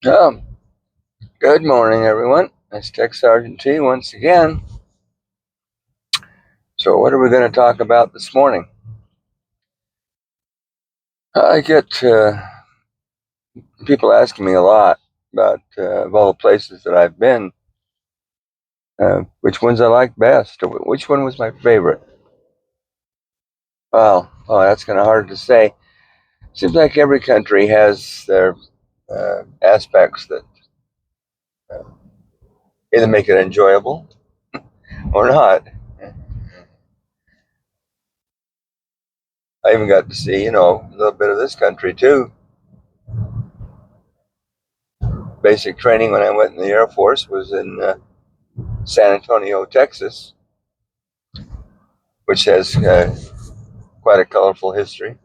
Oh, good morning, everyone. It's Tech Sergeant T once again. So, what are we going to talk about this morning? I get people asking me a lot about of all the places that I've been, which ones I like best, or which one was my favorite. Well, that's kind of hard to say. Seems like every country has their aspects that uh, either make it enjoyable or not. I even got to see, a little bit of this country too. Basic training when I went in the Air Force was in San Antonio, Texas, which has quite a colorful history.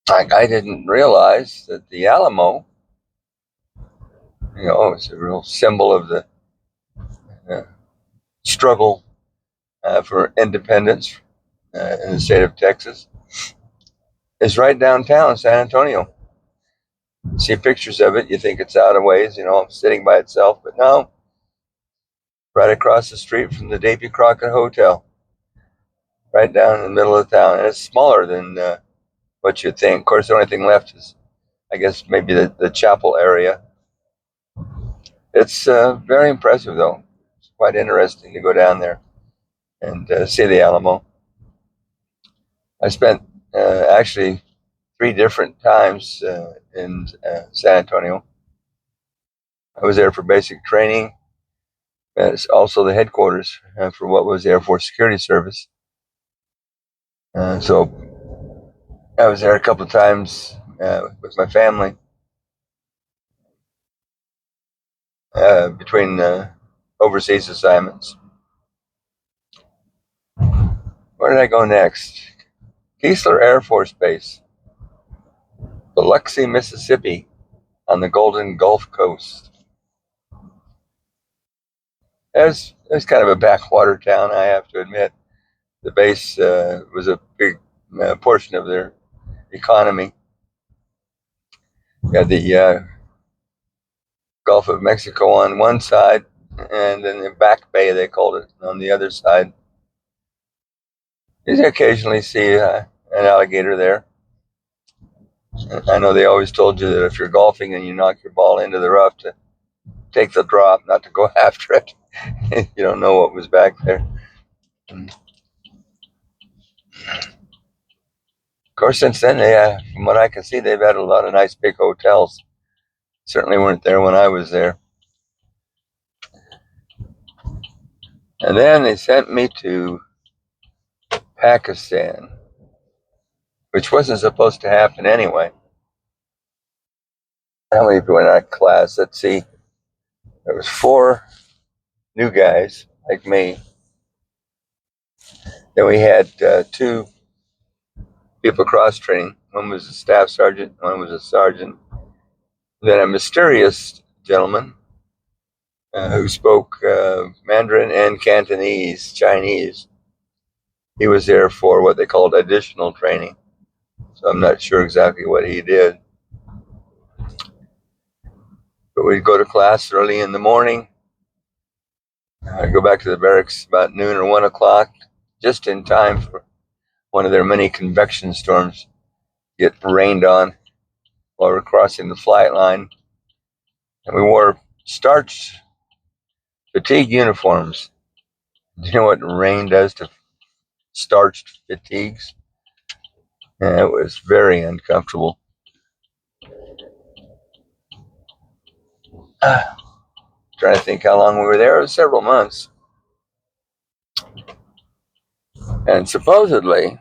I didn't realize that the Alamo, it's a real symbol of the uh, struggle for independence in the state of Texas, is right downtown San Antonio. See pictures of it, you think it's out of ways, sitting by itself, but no, right across the street from the Davy Crockett Hotel, right down in the middle of the town. And it's smaller than what you'd think. Of course, the only thing left is, I guess, maybe the chapel area. It's very impressive, though. It's quite interesting to go down there and see the Alamo. I spent actually 3 different times in San Antonio. I was there for basic training. It's also the headquarters for what was the Air Force Security Service. So I was there a couple of times with my family between overseas assignments. Where did I go next? Keesler Air Force Base, Biloxi, Mississippi, on the Golden Gulf Coast. It's kind of a backwater town, I have to admit. The base was a big portion of their economy. You had the Gulf of Mexico on one side, and then the Back Bay, they called it, on the other side. You occasionally see an alligator there. I know they always told you that if you're golfing and you knock your ball into the rough, to take the drop, not to go after it. You don't know what was back there. Of course, since then, from what I can see, they've had a lot of nice big hotels. Certainly weren't there when I was there. And then they sent me to Pakistan, which wasn't supposed to happen anyway. How many people in that class? Let's see. There was 4 new guys like me. Then we had 2 people cross training. One was a staff sergeant, one was a sergeant. Then a mysterious gentleman who spoke Mandarin and Cantonese, Chinese. He was there for what they called additional training. So I'm not sure exactly what he did. But we'd go to class early in the morning. I'd go back to the barracks about noon or 1 o'clock, just in time for one of their many convection storms get rained on while we're crossing the flight line. And we wore starched fatigue uniforms. Do you know what rain does to starched fatigues? And it was very uncomfortable. Trying to think how long we were there. It was several months. And supposedly,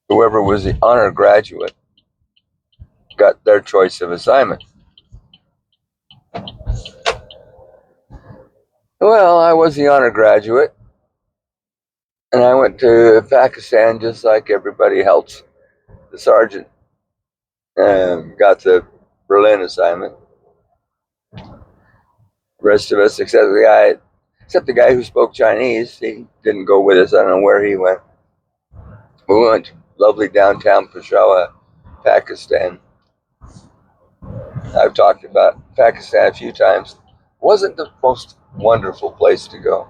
whoever was the honor graduate got their choice of assignment. Well, I was the honor graduate, and I went to Pakistan just like everybody else. The sergeant got the Berlin assignment. The rest of us, except the guy who spoke Chinese, he didn't go with us. I don't know where he went. We went to lovely downtown Peshawar, Pakistan. I've talked about Pakistan a few times. Wasn't the most wonderful place to go.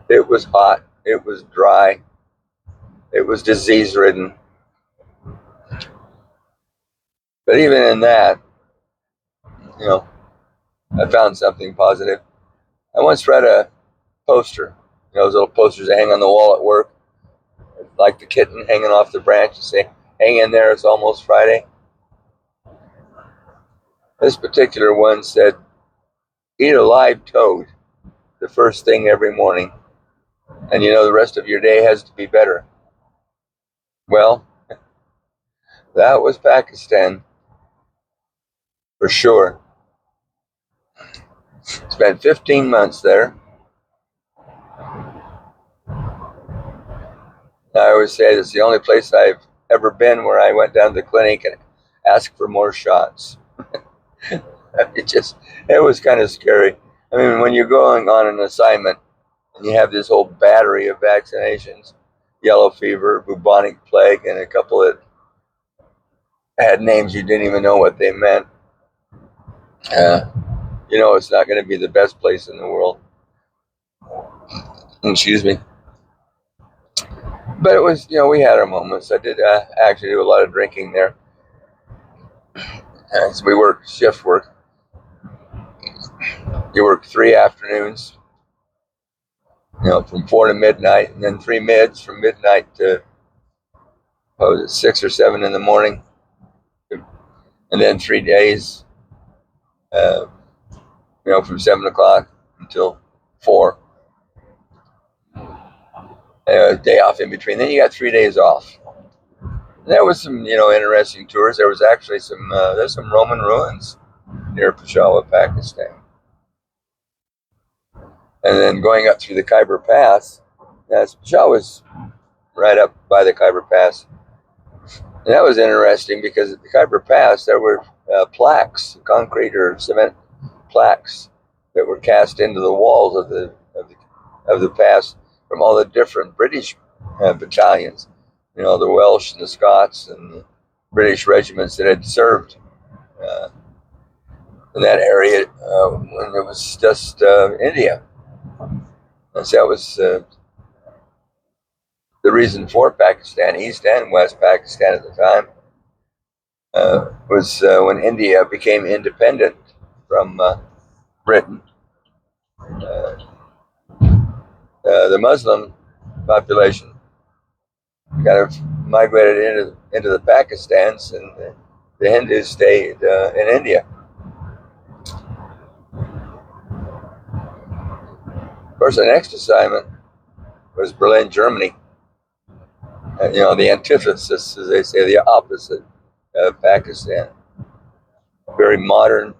It was hot. It was dry. It was disease ridden. But even in that, you know, I found something positive. I once read a poster, those little posters that hang on the wall at work, like the kitten hanging off the branch and say, "Hang in there, it's almost Friday." This particular one said, "Eat a live toad the first thing every morning, and the rest of your day has to be better." Well, that was Pakistan for sure. Spent 15 months there. I always say it's the only place I've ever been where I went down to the clinic and asked for more shots. It was kind of scary. I mean, when you're going on an assignment and you have this whole battery of vaccinations, yellow fever, bubonic plague, and a couple that had names you didn't even know what they meant, it's not going to be the best place in the world. Excuse me. But it was, we had our moments. I did actually do a lot of drinking there. So we worked shift work. You work 3 afternoons, from 4 to midnight, and then 3 mids from midnight to 6 or 7 in the morning, and then 3 days, from 7 o'clock until 4. A day off in between. Then you got 3 days off. And there was some, interesting tours. There was actually there's some Roman ruins near Peshawar, Pakistan. And then going up through the Khyber Pass, Peshawar was right up by the Khyber Pass. And that was interesting because at the Khyber Pass, there were plaques, concrete or cement plaques that were cast into the walls of the pass from all the different British battalions, the Welsh and the Scots and the British regiments that had served in that area when it was just India. And so that was the reason for Pakistan, East and West Pakistan at the time, was when India became independent from Britain. The Muslim population kind of migrated into the Pakistans, and the Hindus stayed in India. Of course, the next assignment was Berlin, Germany. The antithesis, as they say, the opposite of Pakistan. Very modern,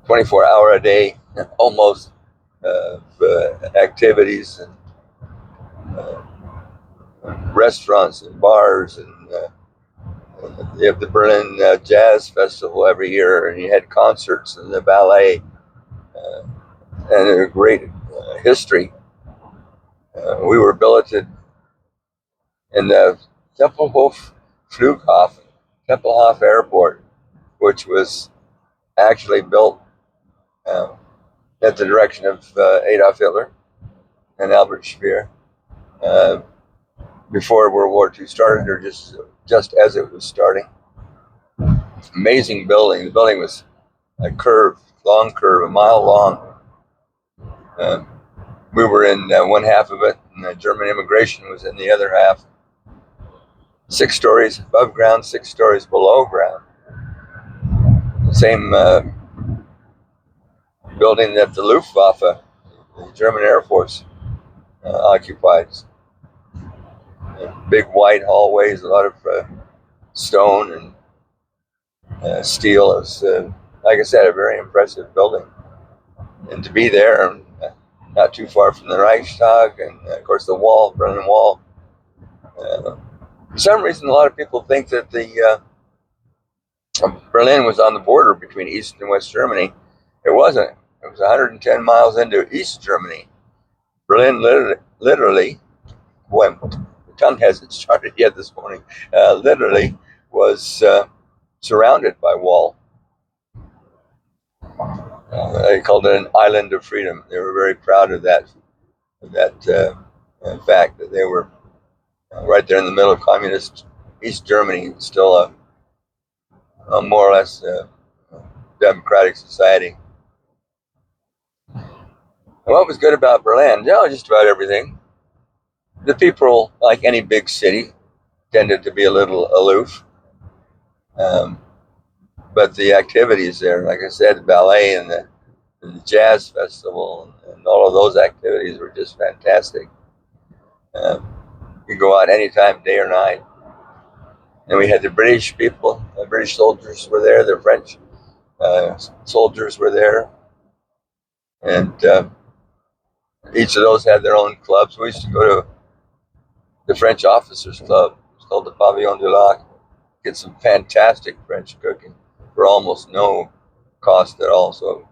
24-hour a day, almost, activities and restaurants and bars, and you have the Berlin Jazz Festival every year, and you had concerts and the ballet, and a great history. We were billeted in the Tempelhof Airport, which was actually built at the direction of Adolf Hitler and Albert Speer before World War II started, or just as it was starting. Amazing building. The building was a long curve, a mile long. We were in one half of it, and the German immigration was in the other half. 6 stories above ground, 6 stories below ground. The same building that the Luftwaffe, the German Air Force, occupied. Big white hallways, a lot of stone and steel. It was, like I said, a very impressive building. And to be there, not too far from the Reichstag, and of course the Berlin Wall. For some reason, a lot of people think that the Berlin was on the border between East and West Germany. It wasn't. It was 110 miles into East Germany. Berlin literally, boy, the tongue hasn't started yet this morning, literally was surrounded by wall. They called it an island of freedom. They were very proud of that fact that they were right there in the middle of communist East Germany, still a more or less democratic society. And what was good about Berlin? Yeah, just about everything. The people, like any big city, tended to be a little aloof. Um, but the activities there, like I said, the ballet and the jazz festival and all of those activities were just fantastic. Um, you go out anytime, day or night. And we had the British people, the British soldiers were there, the French soldiers were there, and each of those had their own clubs. We used to go to the French officers' club. It's called the Pavillon du Lac. Get some fantastic French cooking for almost no cost at all. So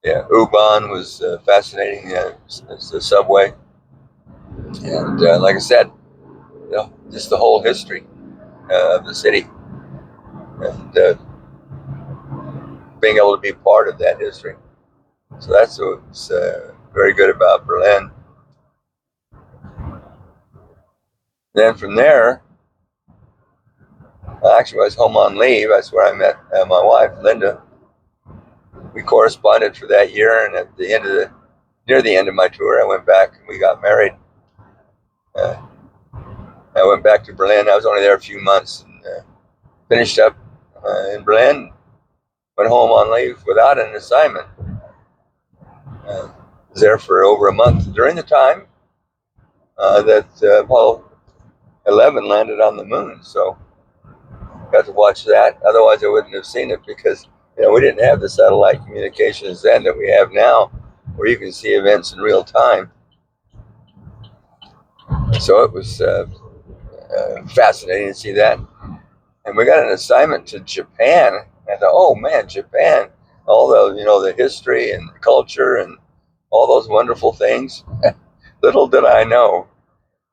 yeah, U-Bahn was fascinating. It's the subway, and like I said, just the whole history of the city, and being able to be part of that history. So that's what's very good about Berlin. Then from there, actually, I was home on leave. That's where I met my wife, Linda. We corresponded for that year, and at the end of near the end of my tour, I went back and we got married. Uh, I went back to Berlin. I was only there a few months and finished up in Berlin. Went home on leave without an assignment. Was there for over a month during the time that Apollo 11 landed on the moon. So got to watch that. Otherwise, I wouldn't have seen it because we didn't have the satellite communications then that we have now, where you can see events in real time. So it was fascinating to see that. And we got an assignment to Japan. I thought, oh man, Japan, all the history and culture and all those wonderful things. Little did I know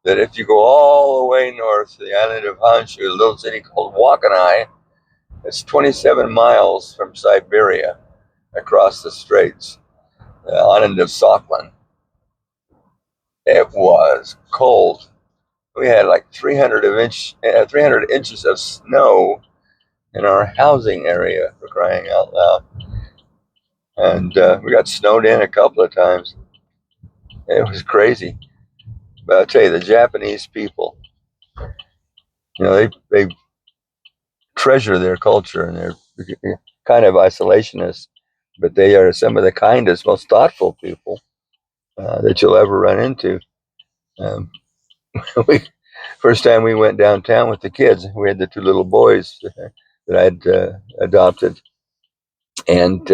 that if you go all the way north to the island of Honshu, a little city called Wakkanai, it's 27 miles from Siberia across the straits, the island of Sakhalin. It was cold. We had like 300 inches of snow in our housing area, for crying out loud. And we got snowed in a couple of times. It was crazy. But I'll tell you, the Japanese people, they treasure their culture, and they're kind of isolationists, but they are some of the kindest, most thoughtful people that you'll ever run into. Um, we First time we went downtown with the kids, we had the two little boys that I'd adopted, and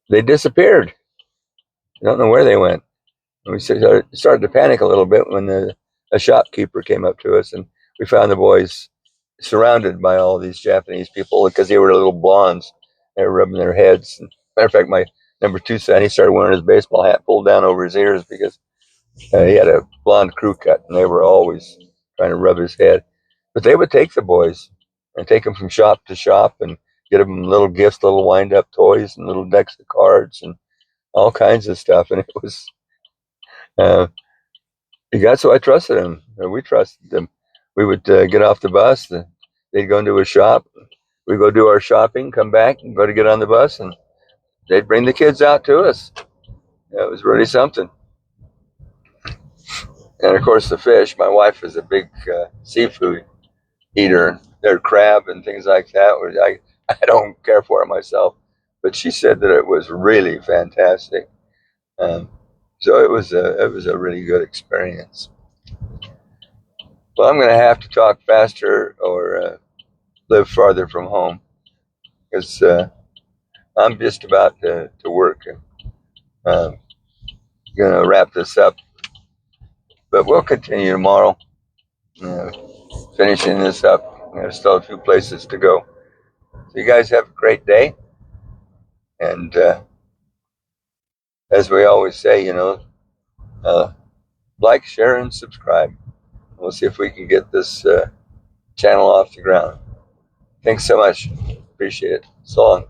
they disappeared. I don't know where they went. And we started to panic a little bit when a shopkeeper came up to us, and we found the boys surrounded by all these Japanese people because they were little blondes. They were rubbing their heads. And matter of fact, my number two son, he started wearing his baseball hat pulled down over his ears because he had a blonde crew cut, and they were always trying to rub his head. But they would take the boys and take them from shop to shop and get them little gifts, little wind-up toys, and little decks of cards, and all kinds of stuff. And it was, uh, that's why I trusted them. We trusted them. We would get off the bus. They'd go into a shop. We'd go do our shopping, come back, and go to get on the bus, and they'd bring the kids out to us. It was really something. And of course, the fish. My wife is a big seafood eater. Their crab and things like that. I don't care for it myself, but she said that it was really fantastic. Um, so it was a really good experience. Well, I'm going to have to talk faster or live farther from home because I'm just about to work. I'm going to wrap this up, but we'll continue tomorrow. Uh, Finishing this up. There's still a few places to go. So you guys have a great day, and as we always say, like, share, and subscribe. We'll see if we can get this channel off the ground. Thanks so much. Appreciate it. So long.